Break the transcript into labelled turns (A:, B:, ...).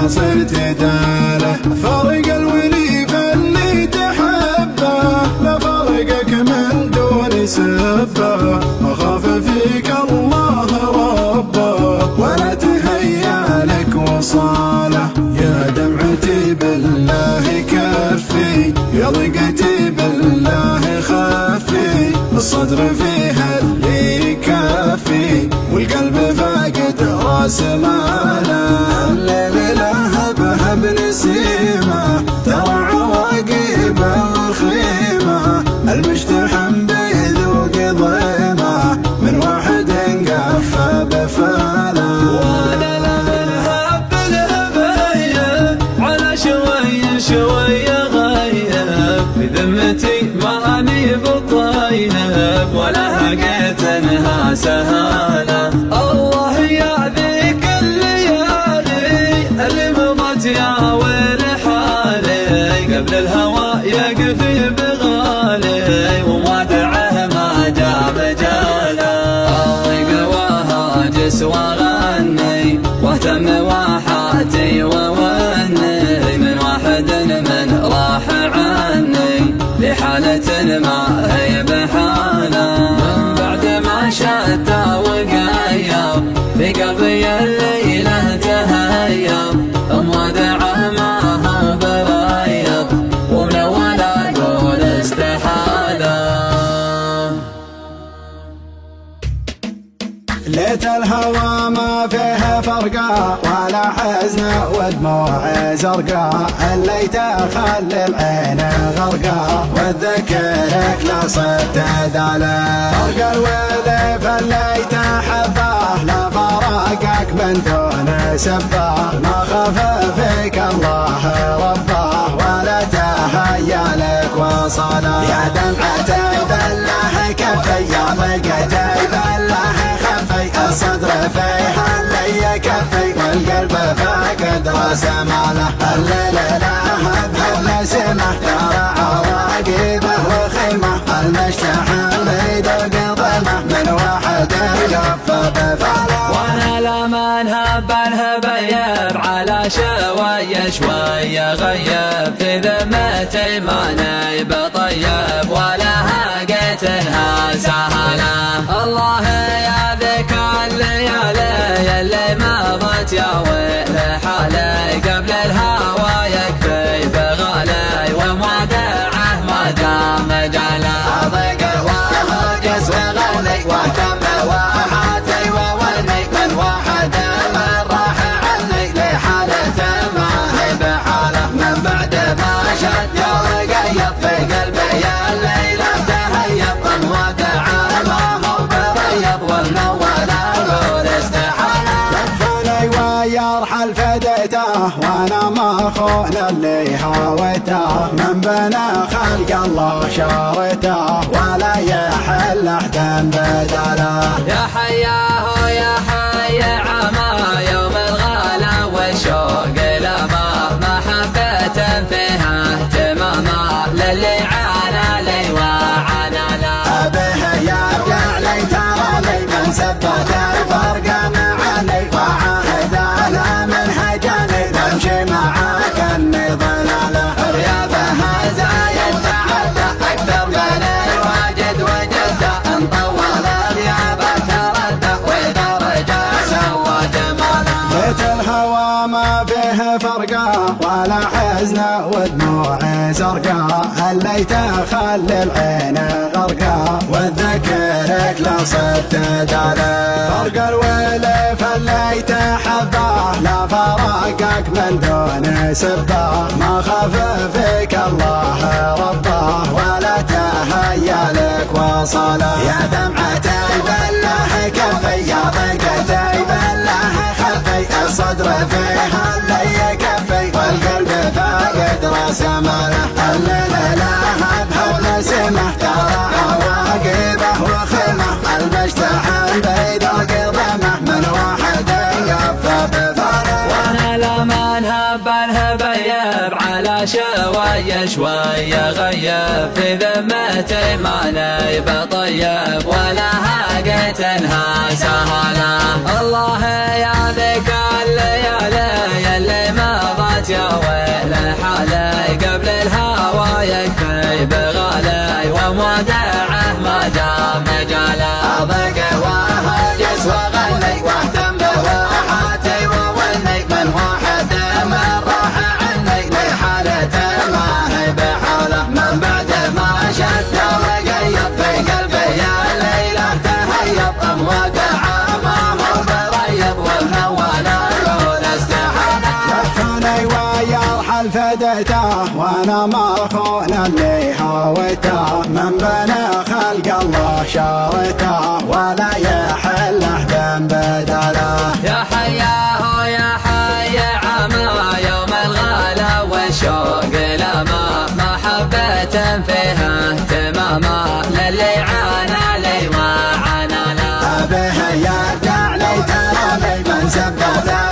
A: صرت داله فرق الولي فاللي تحبه لا فرقك من دون سبه أخاف فيك الله ربه ولا تهيأ لك وصاله يا دمعتي بالله كفي يا ضيقتي بالله خفي الصدر فيها اللي يكفي والقلب فاقد راس ماله بنسيمه ترى عواقب الخيمه المجتحم بيذوق ضيمه من واحد قفى بفاله
B: وانا لمن هب الهبايه على شويه شويه غيب في ذمتي ماني بطيب ولا هقيت انها سهاله الله يا ذيك الليالي اللي مضت يا ويل حالي قبل الهوى يقفي بغالي ومودعه ما جاء مجاله الله وهاجس وغني واهتم واحاتي ووني من واحد من راح عني لحالة ما هي بحاله من بعد ما شتى وقيب في قلبي الليلة تهيب مودعه ما هو بريب ومن اول اقول استحاله
A: ليت الهوى ما فيه فرقة ولا حزن ودموع زرقاء الليت خلي العين غرقاء واتذكرك لا صرت داله فرق الولي فالليت حبه لا فراقك من دون سبه ما خاف فيك الله ربه ولا تهيأ لك وصله يا دمعتي بالله كفي يا ضيقتي بالله خفي الصدر فيها اللي كفي والقلب فاقد راس ماله الليل لها بهالنسمه ترى عواقبه وخيمه المشتحن يدق ضيمه من واحد يقف بفاله
B: وانا لمن هب الهبيب على شويه شويه غيب في ذمتي ماني بطيب ولا هقيت انها سهله الله يا ذيك الليالي اللي مضت يا ويل حالي قبل الهوى يكفي بغالي ومودعه ما دام مجاله
A: ضيق وهاجس وغلي وتم واحاتي ووني من واحد من راح عني لحالة ما هي بحاله من بعد ما شد يا رقيب في قلبي الليلة تهيب مودعه ما هو بريب والمول اقول استحاله لفني ويرحل فديته وانا ما خون اللي هويته من بنى خلق الله شارته ولا يحل احدا بداله
B: يا حياه يا حي عما يوم الغلا والشوق لما محبة فيها اهتماما للي عانى لي وعانى لا
A: به يرجع لي ترى لي من سبت الفرق معني وعاهد على منهجني بمشي معاك اني ضلاله غيابها زايد تعدى اكثر من الواجد وجده انطول غيابك رده واذا رجع سوى جماله ليت الهوى ما فيه فرقه ولا حزن ودموع زرقاء الليت خلي العين غرقاء واتذكرك لا صرت داله فرق الولي فالليت حبه لا فراقك من دون سبه ما خاف فيك الله ربه ولا تهيأ لك وصله يا دمعتي بالله كفي يا ضيقتي بالله خفي الصدر فيها اللي يكفي والقلب فاقد راس ماله
B: بيب على شوية شوية غيب في ذمتي ما نيب طيب ولا هاقتنها سهلة. الله يا ذيك الليالي اللي مضت يا ويل حالي قبل الهوى يكفي بغالي ومودعه ما دام مجاله.
A: أضيق وهجس وغني واهتم بواحاتي وولني من واحد من راح عني لحالته ما هي بحاله من بعد ما شد وقيض في قلبي يا ليلة تهيب مودعه ما هو بريب والمول يقول استحاله. لكني ويرحل فديته وانا مخون اللي هويته من بني خلق الله شاوته ولا يحله ذنب بدله.
B: يا حياه يا حي عما يوم الغلا والشوق لما محبة فيها اهتماما للي عانى لي وعانى له.
A: به يرجع لي ترى لي من سبته